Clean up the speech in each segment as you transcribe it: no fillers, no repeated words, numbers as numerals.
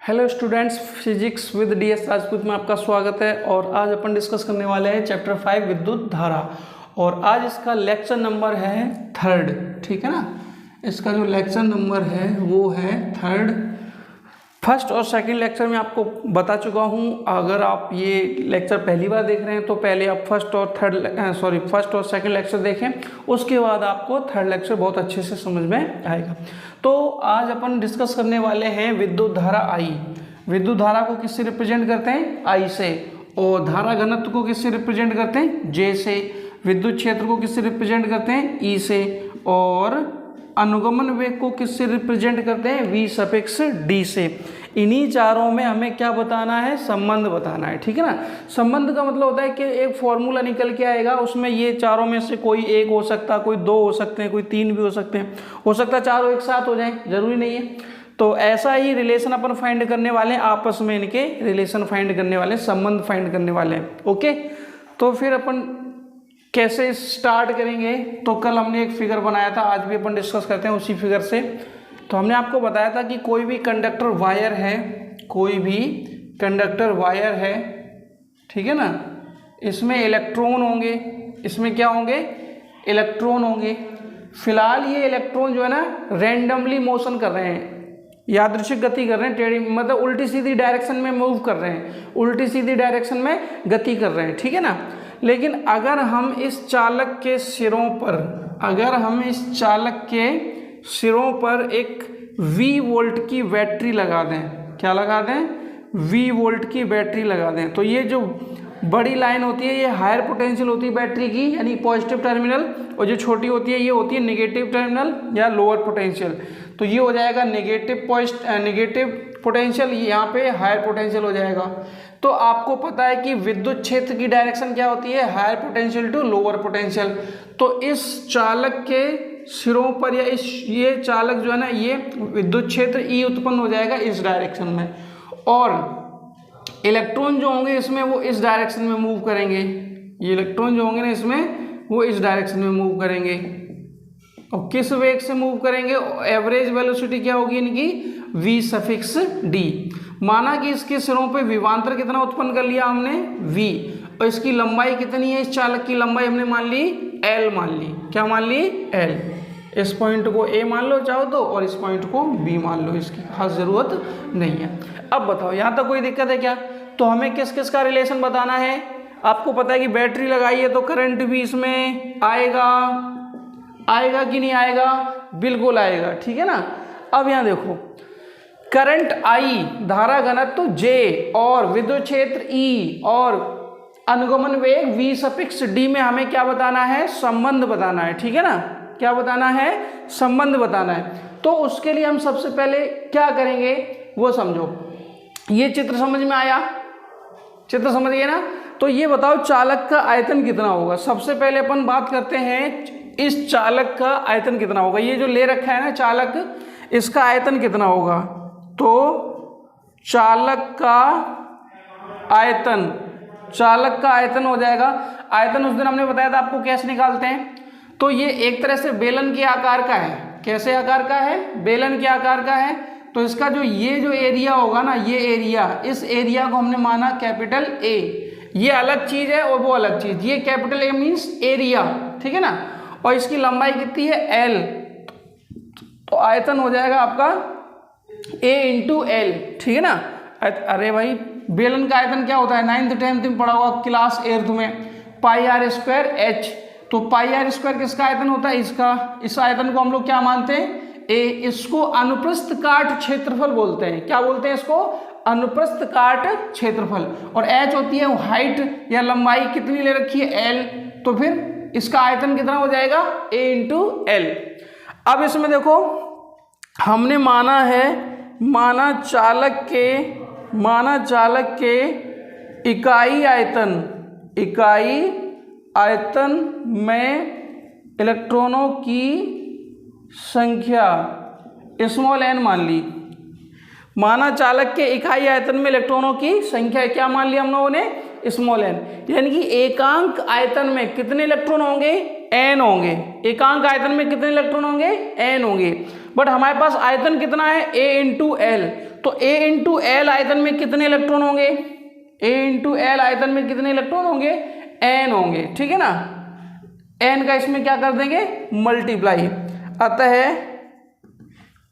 Hello students, physics with DS Rajput में आपका स्वागत है। और आज अपन डिस्कस करने वाले हैं चैप्टर 5 विद्युत धारा। और आज इसका लेक्चर नंबर है 3rd, ठीक है ना। इसका जो लेक्चर नंबर है वो है 3rd। फर्स्ट और सेकंड लेक्चर में आपको बता चुका हूँ। अगर आप ये लेक्चर पहली बार देख रहे हैं तो पहले आप फर्स्ट और सेकंड लेक्चर देखें, उसके बाद आपको थर्ड लेक्चर बहुत अच्छे से समझ में आएगा। तो आज अपन डिस्कस करने वाले हैं विद्युत धारा आई। विद्युत धारा को किससे रिप्रेजेंट करते हैं? आई से। और धारा घनत्व को किससे रिप्रेजेंट करते हैं? जे से। विद्युत क्षेत्र को किससे रिप्रेजेंट करते हैं? ई से। और अनुगमन वेग को किससे रिप्रेजेंट करते हैं? V सफिक्स D से। इन्हीं चारों में हमें क्या बताना है? संबंध बताना है, ठीक है ना। संबंध का मतलब होता है कि एक फॉर्मूला निकल के आएगा, उसमें ये चारों में से कोई एक हो सकता, कोई दो हो सकते हैं, कोई तीन भी हो सकते हैं, हो सकता है चारों एक साथ हो जाएं, जरूरी नहीं है। तो ऐसा ही रिलेशन अपन फाइंड करने वाले हैं, आपस में इनके रिलेशन फाइंड करने वाले हैं, संबंध फाइंड करने वाले हैं। ओके, तो फिर अपन कैसे स्टार्ट करेंगे? तो कल हमने एक फिगर बनाया था, आज भी अपन डिस्कस करते हैं उसी फिगर से। तो हमने आपको बताया था कि कोई भी कंडक्टर वायर है, कोई भी कंडक्टर वायर है, ठीक है ना, इसमें इलेक्ट्रॉन होंगे। इसमें क्या होंगे? इलेक्ट्रॉन होंगे। फिलहाल ये इलेक्ट्रॉन जो है ना रैंडमली मोशन कर रहे हैं, यादृच्छिक गति कर रहे हैं, टेढ़ी मतलब उल्टी सीधी डायरेक्शन में मूव कर रहे हैं, उल्टी सीधी डायरेक्शन में गति कर रहे हैं, ठीक है ना। लेकिन अगर हम इस चालक के सिरों पर एक V वोल्ट की बैटरी लगा दें, क्या लगा दें? V वोल्ट की बैटरी लगा दें, तो ये जो बड़ी लाइन होती है ये हायर पोटेंशियल होती है बैटरी की, यानी पॉजिटिव टर्मिनल, और जो छोटी होती है ये होती है नेगेटिव टर्मिनल या लोअर पोटेंशियल। तो ये हो जाएगा नेगेटिव पोटेंशियल, यहाँ पे हायर पोटेंशियल हो जाएगा। तो आपको पता है कि विद्युत क्षेत्र की डायरेक्शन क्या होती है? Higher potential to lower potential. तो इस चालक के सिरों पर या ये चालक जो है ना, ये विद्युत क्षेत्र E उत्पन्न हो जाएगा इस डायरेक्शन में, और इलेक्ट्रॉन जो होंगे इसमें वो इस डायरेक्शन में मूव करेंगे। ये इलेक्ट्रॉन जो होंगे ना इसमें वो इस डायरेक्शन में मूव करेंगे। और किस वेग से मूव करेंगे? एवरेज वेलोसिटी क्या होगी इनकी? V suffix D। माना कि इसके सिरों पे विभवांतर कितना उत्पन्न कर लिया हमने? V। और इसकी लंबाई कितनी है? इस चालक की लंबाई हमने मान ली L मान ली। क्या मान ली? L। इस पॉइंट को A मान लो चाहो तो, और इस पॉइंट को B मान लो, इसकी खास जरूरत नहीं है। अब बताओ यहाँ तक कोई दिक्कत है क्या? तो हमें किस किस का रिलेशन बताना है? आपको पता है कि बैटरी लगाई है तो करंट भी इसमें आएगा कि नहीं आएगा? बिल्कुल आएगा, ठीक है ना। अब यहाँ देखो, करंट I, धारा घनत्व J, और विद्युत क्षेत्र E, और अनुगमन वेग V सफिक्स D में हमें क्या बताना है? संबंध बताना है, ठीक है ना। क्या बताना है? संबंध बताना है। तो उसके लिए हम सबसे पहले क्या करेंगे वो समझो। ये चित्र समझ में आया? चित्र समझ गए ना? तो ये बताओ चालक का आयतन कितना होगा। सबसे पहले अपन बात करते हैं इस चालक का आयतन कितना होगा। ये जो ले रखा है ना चालक, इसका आयतन कितना होगा? तो चालक का आयतन हो जाएगा। आयतन उस दिन हमने बताया था आपको कैसे निकालते हैं। तो ये एक तरह से बेलन के आकार का है। कैसे आकार का है? बेलन के आकार का है। तो इसका जो एरिया होगा ना, ये एरिया, इस एरिया को हमने माना कैपिटल A। ये अलग चीज है और वो अलग चीज। ये कैपिटल A मीन्स एरिया, ठीक है ना। और इसकी लंबाई कितनी है? L। तो आयतन हो जाएगा आपका A इंटू L, ठीक है ना। अरे भाई, बेलन का आयतन क्या होता है? 9th 10th में पढ़ा होगा क्लास 8th में, πr²h। तो πr² किसका आयतन होता है? इसका। इस आयतन को हम लोग क्या मानते हैं? A। इसको अनुप्रस्थ काट क्षेत्रफल बोलते हैं। क्या बोलते हैं इसको? अनुप्रस्थ काट क्षेत्रफल। और h होती है हाइट या लंबाई, कितनी ले रखी है? L। तो फिर इसका आयतन कितना हो जाएगा? A into L। अब इसमें देखो, हमने माना चालक के इकाई आयतन में इलेक्ट्रॉनों की संख्या स्मॉल n मान ली। माना चालक के इकाई आयतन में इलेक्ट्रॉनों की संख्या क्या मान लिया हम लोगों ने? Small n। यानी कि एकांक आयतन में कितने इलेक्ट्रॉन होंगे? n होंगे। एकांक आयतन में कितने इलेक्ट्रॉन होंगे? n होंगे। बट हमारे पास आयतन कितना है? A into L। तो A इंटू एल आयतन में कितने इलेक्ट्रॉन होंगे, A इंटू एल आयतन में कितने इलेक्ट्रॉन होंगे, n होंगे, ठीक है ना। n का इसमें क्या कर देंगे, मल्टीप्लाई। अतः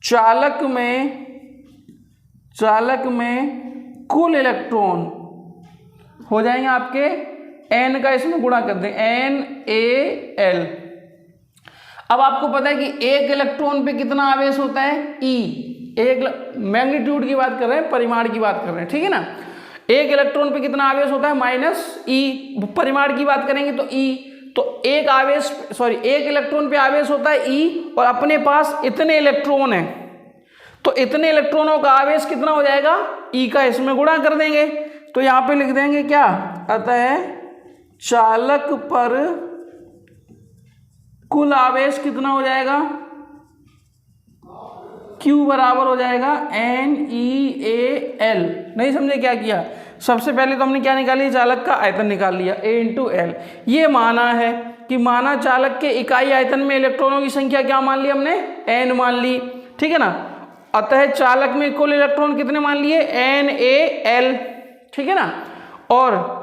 चालक में कुल इलेक्ट्रॉन हो जाएंगे आपके n का इसमें गुणा कर दें, NaL। अब आपको पता है कि एक इलेक्ट्रॉन पे कितना आवेश होता है, E। एक मैग्नीट्यूड की बात कर रहे हैं, परिमाण की बात कर रहे हैं, ठीक है ना। एक इलेक्ट्रॉन पे कितना आवेश होता है, -E। परिमाण की बात करेंगे तो E। तो एक इलेक्ट्रॉन पे आवेश होता है E और अपने पास इतने इलेक्ट्रॉन हैं, तो इतने इलेक्ट्रॉनों का आवेश कितना हो जाएगा, E का इसमें गुणा कर देंगे। तो यहाँ पे लिख देंगे क्या, अतः चालक पर कुल आवेश कितना हो जाएगा, Q बराबर हो जाएगा NeAl। नहीं समझे क्या किया, सबसे पहले तो हमने क्या निकाली, चालक का आयतन निकाल लिया, A इंटू एल। ये माना है कि माना चालक के इकाई आयतन में इलेक्ट्रॉनों की संख्या क्या मान ली हमने, n मान ली, ठीक है ना। अतः चालक में कुल इलेक्ट्रॉन कितने मान लिए, NaL, ठीक है ना। और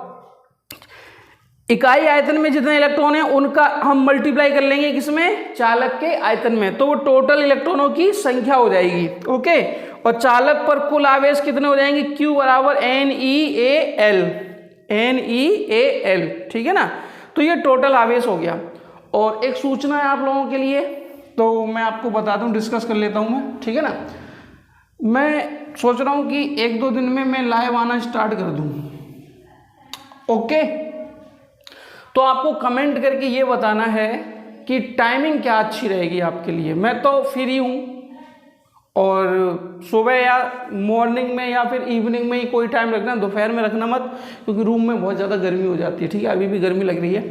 इकाई आयतन में जितने इलेक्ट्रॉन हैं उनका हम मल्टीप्लाई कर लेंगे किसमें, चालक के आयतन में, तो वो टोटल इलेक्ट्रॉनों की संख्या हो जाएगी, ओके। और चालक पर कुल आवेश कितने हो जाएंगे, Q बराबर NeAl, ठीक है ना। तो ये टोटल आवेश हो गया। और एक सूचना है आप लोगों के लिए, तो मैं आपको बता दूं, डिस्कस कर लेता हूं मैं, ठीक है ना। मैं सोच रहा हूं कि 1-2 दिन में मैं लाइव आना स्टार्ट कर दूं, ओके। तो आपको कमेंट करके ये बताना है कि टाइमिंग क्या अच्छी रहेगी आपके लिए। मैं तो फ्री हूँ, और सुबह या मॉर्निंग में या फिर इवनिंग में ही कोई टाइम रखना, दोपहर में रखना मत, क्योंकि रूम में बहुत ज़्यादा गर्मी हो जाती है, ठीक है। अभी भी गर्मी लग रही है।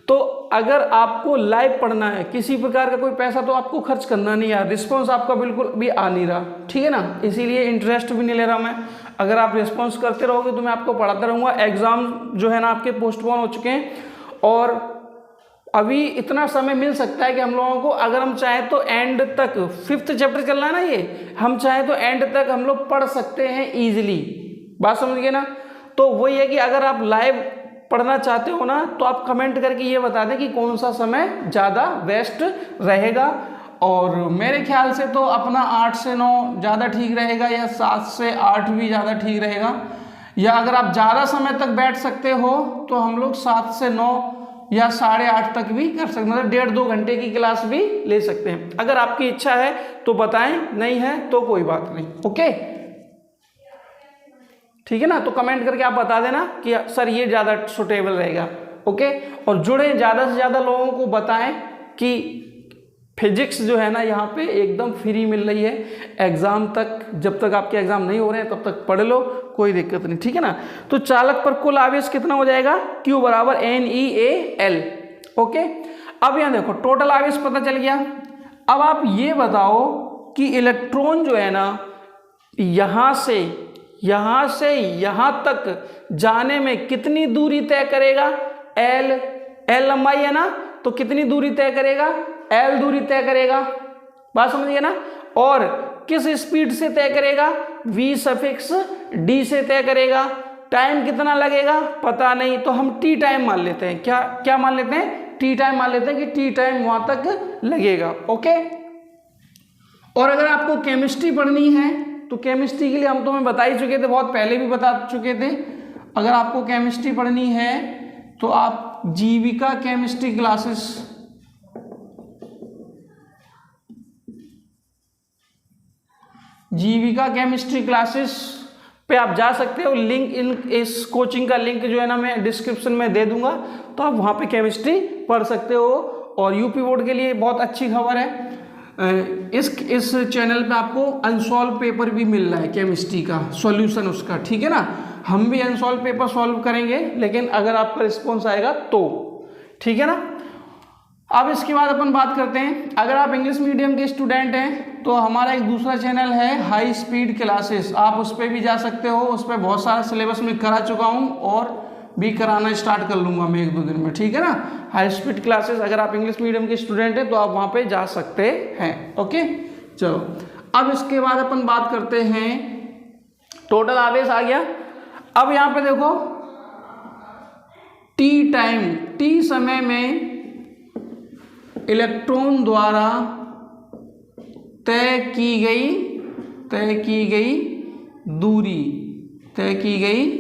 तो अगर आपको लाइव पढ़ना है, किसी प्रकार का कोई पैसा तो आपको खर्च करना नहीं यार, रिस्पॉन्स आपका बिल्कुल भी आ नहीं रहा, ठीक है ना। इसीलिए इंटरेस्ट भी नहीं ले रहा मैं। अगर आप रिस्पॉन्स करते रहोगे तो मैं आपको पढ़ाता रहूँगा। एग्ज़ाम जो है ना आपके पोस्टपोन हो चुके हैं, और अभी इतना समय मिल सकता है कि हम लोगों को, अगर हम चाहें तो एंड तक, 5th चैप्टर चल रहा है ना ये, हम चाहें तो एंड तक हम लोग पढ़ सकते हैं ईजिली। बात समझ गए ना। तो वही है कि अगर आप लाइव पढ़ना चाहते हो ना, तो आप कमेंट करके ये बता दें कि कौन सा समय ज़्यादा बेस्ट रहेगा। और मेरे ख्याल से तो अपना 8 से 9 ज़्यादा ठीक रहेगा, या 7 से 8 भी ज़्यादा ठीक रहेगा। या अगर आप ज़्यादा समय तक बैठ सकते हो तो हम लोग 7 से 9 या 8:30 तक भी कर सकते हैं, मतलब 1.5-2 घंटे की क्लास भी ले सकते हैं। अगर आपकी इच्छा है तो बताएं, नहीं है तो कोई बात नहीं, ओके, ठीक है ना। तो कमेंट करके आप बता देना कि सर ये ज़्यादा सुटेबल रहेगा, ओके। और जुड़े, ज़्यादा से ज़्यादा लोगों को बताएं कि फिजिक्स जो है ना यहाँ पे एकदम फ्री मिल रही है एग्ज़ाम तक। जब तक आपके एग्ज़ाम नहीं हो रहे हैं तब तक पढ़ लो, कोई दिक्कत नहीं, ठीक है ना। तो चालक पर कुल आवेश कितना हो जाएगा, Q बराबर NeAl, ओके। अब यहाँ देखो टोटल आवेश पता चल गया। अब आप ये बताओ कि इलेक्ट्रॉन जो है ना यहाँ से यहाँ तक जाने में कितनी दूरी तय करेगा, L लंबाई है ना, तो कितनी दूरी तय करेगा, L दूरी तय करेगा। बात समझिए ना। और किस स्पीड से तय करेगा, V∪D से तय करेगा। टाइम कितना लगेगा पता नहीं, तो हम T टाइम मान लेते हैं। क्या मान लेते हैं, T टाइम मान लेते हैं कि T टाइम वहां तक लगेगा, ओके। और अगर आपको केमिस्ट्री पढ़नी है तो केमिस्ट्री के लिए हम तो मैं बता ही चुके थे, बहुत पहले भी बता चुके थे। अगर आपको केमिस्ट्री पढ़नी है तो आप जीविका केमिस्ट्री क्लासेस, जीविका केमिस्ट्री क्लासेस पे आप जा सकते हो। लिंक इस कोचिंग का लिंक जो है ना मैं डिस्क्रिप्शन में दे दूंगा, तो आप वहाँ पे केमिस्ट्री पढ़ सकते हो। और यूपी बोर्ड के लिए बहुत अच्छी खबर है, इस चैनल पे आपको अनसॉल्व पेपर भी मिल रहा है, केमिस्ट्री का सॉल्यूशन उसका, ठीक है ना। हम भी अनसॉल्व पेपर सॉल्व करेंगे, लेकिन अगर आपका रिस्पॉन्स आएगा तो, ठीक है ना। अब इसके बाद अपन बात करते हैं, अगर आप इंग्लिश मीडियम के स्टूडेंट हैं तो हमारा एक दूसरा चैनल है हाई स्पीड क्लासेस, आप उस पर भी जा सकते हो। उस पर बहुत सारा सिलेबस में करा चुका हूँ और भी कराना स्टार्ट कर लूँगा मैं 1-2 दिन में, ठीक है ना। हाई स्पीड क्लासेस अगर आप इंग्लिश मीडियम के स्टूडेंट हैं तो आप वहाँ पे जा सकते हैं, ओके। चलो अब इसके बाद अपन बात करते हैं टोटल आवेश आ गया। अब यहां पे देखो टी टाइम, टी समय में इलेक्ट्रॉन द्वारा तय की गई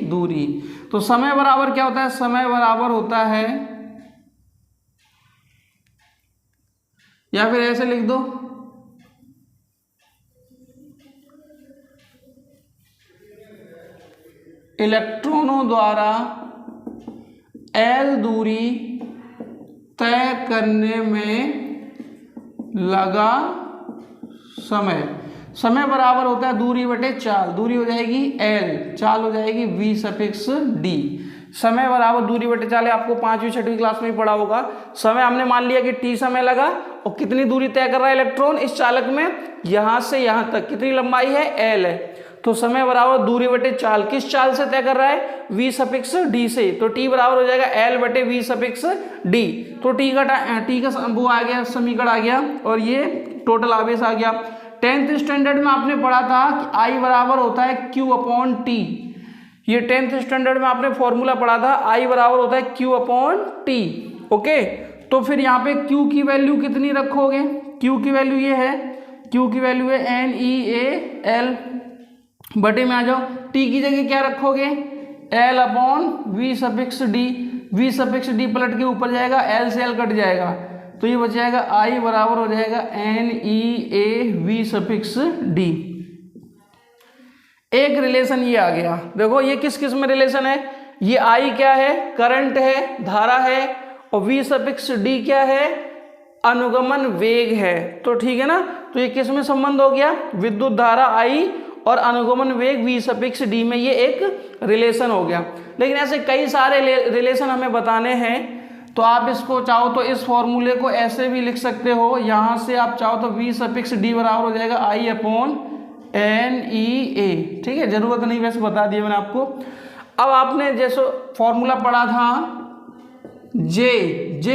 दूरी, तो समय बराबर क्या होता है, समय बराबर होता है, या फिर ऐसे लिख दो, इलेक्ट्रॉनों द्वारा L दूरी तय करने में लगा समय बराबर होता है दूरी बटे चाल, दूरी हो जाएगी L, चाल हो जाएगी V∑D। समय बराबर दूरी बटे चाल है, आपको 5वीं 6वीं क्लास में ही पढ़ा होगा। समय हमने मान लिया कि T समय लगा और कितनी दूरी तय कर रहा है इलेक्ट्रॉन इस चालक में, यहां से यहां तक कितनी लंबाई है, L है। तो समय बराबर दूरी बटे चाल, किस चाल से तय कर रहा है, V∑D से, तो T बराबर हो जाएगा L बटे V∑D। तो T का वो आ गया, समीकरण आ गया, और ये टोटल आवेश आ गया। 10th स्टैंडर्ड में आपने पढ़ा था कि I बराबर होता है Q/T, ये 10th स्टैंडर्ड में आपने फॉर्मूला पढ़ा था, I बराबर होता है Q/T। ओके, तो फिर यहाँ पे Q की वैल्यू कितनी रखोगे, Q की वैल्यू ये है, Q की वैल्यू है NeAl, बटे में आ जाओ, T की जगह क्या रखोगे, L/V∑D, V∑D पलट के ऊपर जाएगा, L से L कट जाएगा, तो ये बच जाएगा I बराबर हो जाएगा NeAV∑D। एक रिलेशन ये आ गया, देखो ये किस में रिलेशन है, ये I क्या है, करंट है, धारा है, और V∑D क्या है, अनुगमन वेग है। तो ठीक है ना, तो ये किस में संबंध हो गया, विद्युत धारा I और अनुगमन वेग V∑D में ये एक रिलेशन हो गया। लेकिन ऐसे कई सारे रिलेशन हमें बताने हैं, तो आप इसको चाहो तो इस फॉर्मूले को ऐसे भी लिख सकते हो, यहां से आप चाहो तो V∑D बराबर हो जाएगा I/NeA। ठीक है, जरूरत नहीं, वैसे बता दिया मैंने आपको। अब आपने जैसे फॉर्मूला पढ़ा था J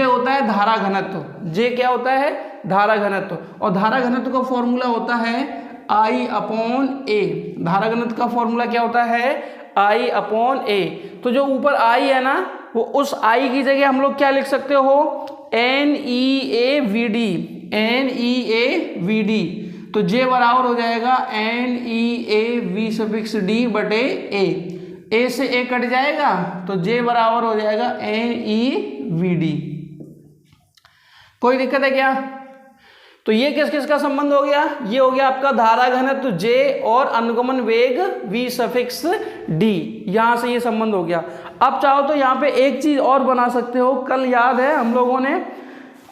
होता है धारा घनत्व, J क्या होता है, धारा घनत्व, और धारा घनत्व का फॉर्मूला होता है I/A। धारा घनत्व का फॉर्मूला क्या होता है, I/A। तो जो ऊपर I है ना, वो उस I की जगह हम लोग क्या लिख सकते हो, NeAVD। तो J बराबर हो जाएगा NeAV∑D बटे A से A कट जाएगा, तो J बराबर हो जाएगा NeVD। कोई दिक्कत है क्या, तो ये किस का संबंध हो गया, ये हो गया आपका धारा घनत्व J और अनुगमन वेग V∑D, यहां से ये संबंध हो गया। अब चाहो तो यहाँ पे एक चीज और बना सकते हो, कल याद है हम लोगों ने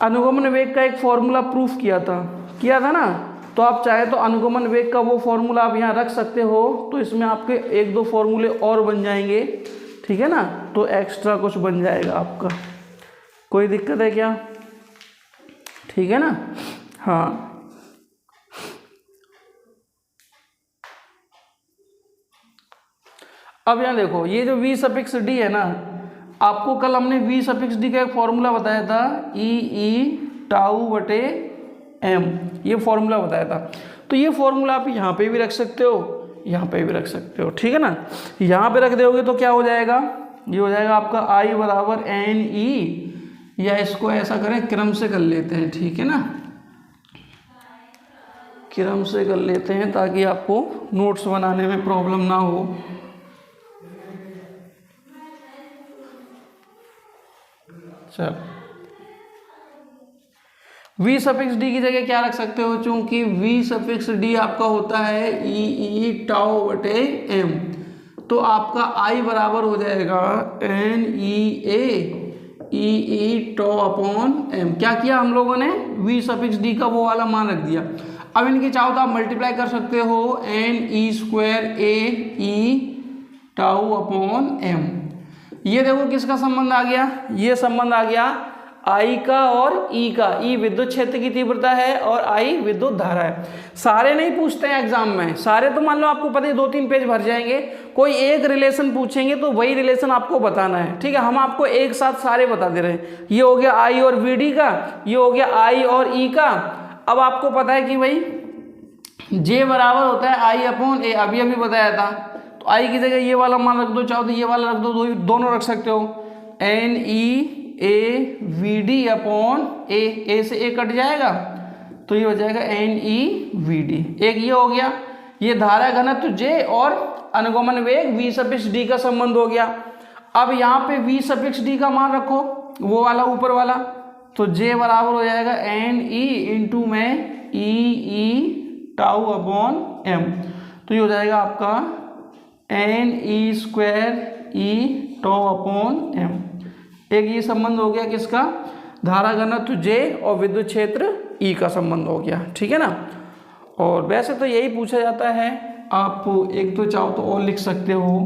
अनुगमन वेग का एक फॉर्मूला प्रूफ किया था ना, तो आप चाहे तो अनुगमन वेग का वो फॉर्मूला आप यहाँ रख सकते हो, तो इसमें आपके 1-2 फॉर्मूले और बन जाएंगे, ठीक है ना, तो एक्स्ट्रा कुछ बन जाएगा आपका। कोई दिक्कत है क्या, ठीक है ना, हाँ। अब यहाँ देखो, ये जो V∑D है ना, आपको कल हमने V∑D का एक फॉर्मूला बताया था, E∗/m, ये फॉर्मूला बताया था। तो ये फॉर्मूला आप यहाँ पे भी रख सकते हो, यहाँ पे भी रख सकते हो, ठीक है ना। यहाँ पे रख दोगे तो क्या हो जाएगा, ये हो जाएगा आपका I बराबर NE, या इसको ऐसा करें, क्रम से कर लेते हैं, ठीक है ना, क्रम से कर लेते हैं ताकि आपको नोट्स बनाने में प्रॉब्लम ना हो। चल, V∑D की जगह क्या रख सकते हो, चूंकि V∑D आपका होता है E∗/m, तो आपका I बराबर हो जाएगा NeA/E∗/m। क्या किया हम लोगों ने, V∑D का वो वाला मान रख दिया। अब इनके चाहो तो आप मल्टीप्लाई कर सकते हो, Ne²A∗/m। ये देखो किसका संबंध आ गया, ये संबंध आ गया I का और E का। E विद्युत क्षेत्र की तीव्रता है और I विद्युत धारा है। सारे नहीं पूछते हैं एग्जाम में, सारे तो मान लो आपको पता है 2-3 पेज भर जाएंगे, कोई एक रिलेशन पूछेंगे तो वही रिलेशन आपको बताना है, ठीक है। हम आपको एक साथ सारे बता दे रहे हैं, ये हो गया I और VD का, ये हो गया I और E का। अब आपको पता है कि भाई J बराबर होता है I/A, अभी बताया था, तो आई की जगह ये वाला मान रख दो, चाहो तो ये वाला रख दो, दोनों रख सकते हो। NeAVD अपॉन ए से ए कट जाएगा तो ये हो जाएगा NeVD। एक ये हो गया, ये धारा घनत्व J और अनुगमन वेग V∗D का संबंध हो गया। अब यहाँ पे V∗D का मान रखो, वो वाला ऊपर वाला, तो J बराबर हो जाएगा Ne इंटू में E टाउ अपॉन m। तो ये हो जाएगा आपका Ne² E tau upon m। एक ये संबंध हो गया किसका, धारा घनत्व J और विद्युत क्षेत्र E का संबंध हो गया, ठीक है ना। और वैसे तो यही पूछा जाता है, आप एक तो चाहो तो और लिख सकते हो,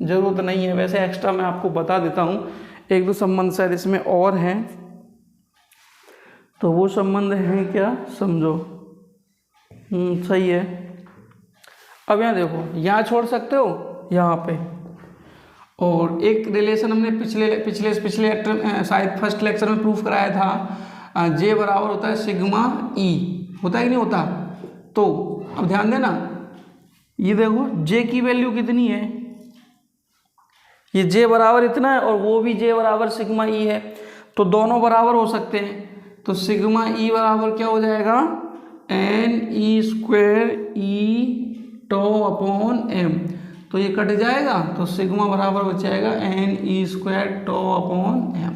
ज़रूरत नहीं है, वैसे एक्स्ट्रा मैं आपको बता देता हूँ। एक दो संबंध शायद इसमें और हैं, तो वो संबंध हैं क्या, समझो। सही है। अब यहाँ देखो, यहाँ छोड़ सकते हो यहाँ पे, और एक रिलेशन हमने पिछले शायद फर्स्ट लेक्चर में प्रूफ कराया था, J बराबर होता है सिग्मा E, होता है कि नहीं होता। तो अब ध्यान देना, ये देखो J की वैल्यू कितनी है, ये J बराबर इतना है और वो भी J बराबर सिग्मा E है, तो दोनों बराबर हो सकते हैं। तो सिग्मा E बराबर क्या हो जाएगा, Ne² E tau upon m। तो ये कट जाएगा तो सिग्मा बराबर हो जाएगा Ne² टाउ अपॉन m।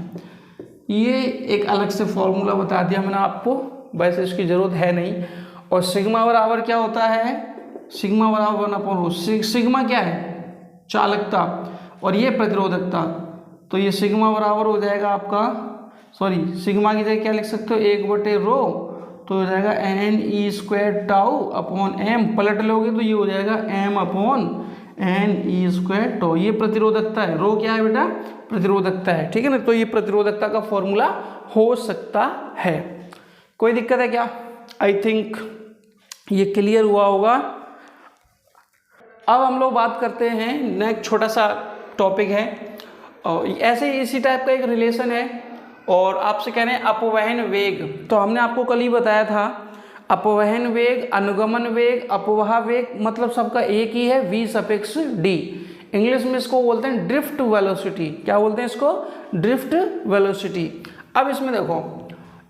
ये एक अलग से फॉर्मूला बता दिया मैंने आपको, वैसे इसकी ज़रूरत है नहीं। और सिग्मा बराबर क्या होता है, सिग्मा बराबर 1/, सिग्मा क्या है, चालकता, और ये प्रतिरोधकता। तो ये सिग्मा बराबर हो जाएगा आपका, सॉरी सिग्मा की जगह क्या लिख सकते हो, 1/ρ, तो हो जाएगा Ne² टाउ अपॉन m। पलट लोगे तो ये हो जाएगा m अपॉन Ne² टाउ। ये प्रतिरोधकता है, रो क्या है बेटा, प्रतिरोधकता है, ठीक है ना। तो ये प्रतिरोधकता का फॉर्मूला हो सकता है। कोई दिक्कत है क्या, आई थिंक ये क्लियर हुआ होगा। अब हम लोग बात करते हैं, नेक्स्ट छोटा सा टॉपिक है, और ऐसे इसी टाइप का एक रिलेशन है, और आपसे कह रहे हैं अपवहन वेग। तो हमने आपको कल ही बताया था, अपवहन वेग, अनुगमन वेग, अपवाह वेग, मतलब सबका एक ही है, V∗D। इंग्लिश में इसको बोलते हैं ड्रिफ्ट वेलोसिटी। क्या बोलते हैं इसको, ड्रिफ्ट वेलोसिटी। अब इसमें देखो,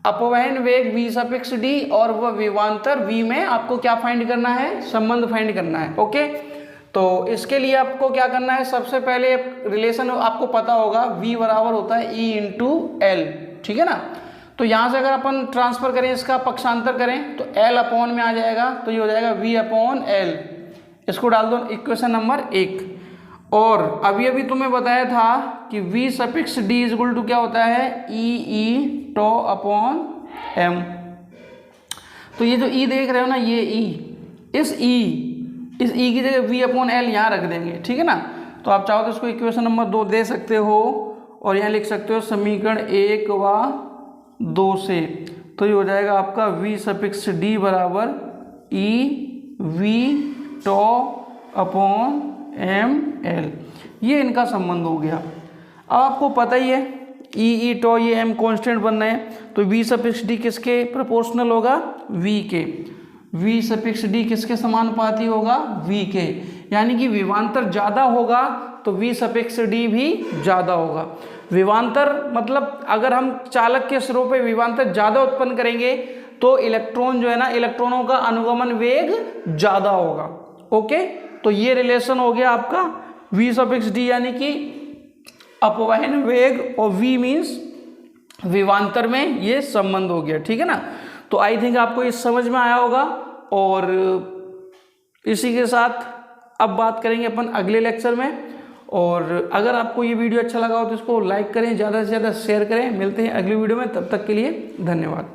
अपवहन वेग V∗D और वह विभवांतर V में आपको क्या फाइंड करना है, संबंध फाइंड करना है। ओके, तो इसके लिए आपको क्या करना है, सबसे पहले रिलेशन आपको पता होगा, V बराबर होता है E इंटू L, ठीक है ना। तो यहाँ से अगर अपन ट्रांसफर करें, इसका पक्षांतर करें तो L अपॉन में आ जाएगा, तो ये हो जाएगा V अपॉन L। इसको डाल दो इक्वेशन नंबर 1। और अभी तुम्हें बताया था कि V∗D इक्वल टू क्या होता है, E टाउ अपॉन m। तो ये जो E देख रहे हो ना, ये E, इस E की जगह V अपॉन L यहाँ रख देंगे, ठीक है ना। तो आप चाहो तो इसको इक्वेशन नंबर 2 दे सकते हो, और यहाँ लिख सकते हो समीकरण 1 व 2 से। तो ये हो जाएगा आपका V∗D बराबर EV टाउ अपॉन ml। ये इनका संबंध हो गया। अब आपको पता ही है, E टाउ ये m कांस्टेंट बन रहे हैं, तो V∗D किसके प्रोपोर्शनल होगा, V के। V∗D किसके समानुपाती होगा, V के। यानी कि विभवांतर ज़्यादा होगा तो V∗D भी ज़्यादा होगा। विभवांतर मतलब अगर हम चालक के सिरों पे विभवांतर ज़्यादा उत्पन्न करेंगे तो इलेक्ट्रॉन जो है ना, इलेक्ट्रॉनों का अनुगमन वेग ज़्यादा होगा। ओके, तो ये रिलेशन हो गया आपका V∗D यानी कि अपवहन वेग, और V मीन्स विभवांतर में ये संबंध हो गया, ठीक है ना। तो आई थिंक आपको ये समझ में आया होगा। और इसी के साथ अब बात करेंगे अपन अगले लेक्चर में। और अगर आपको ये वीडियो अच्छा लगा हो तो इसको लाइक करें, ज़्यादा से ज़्यादा शेयर करें। मिलते हैं अगली वीडियो में, तब तक के लिए धन्यवाद।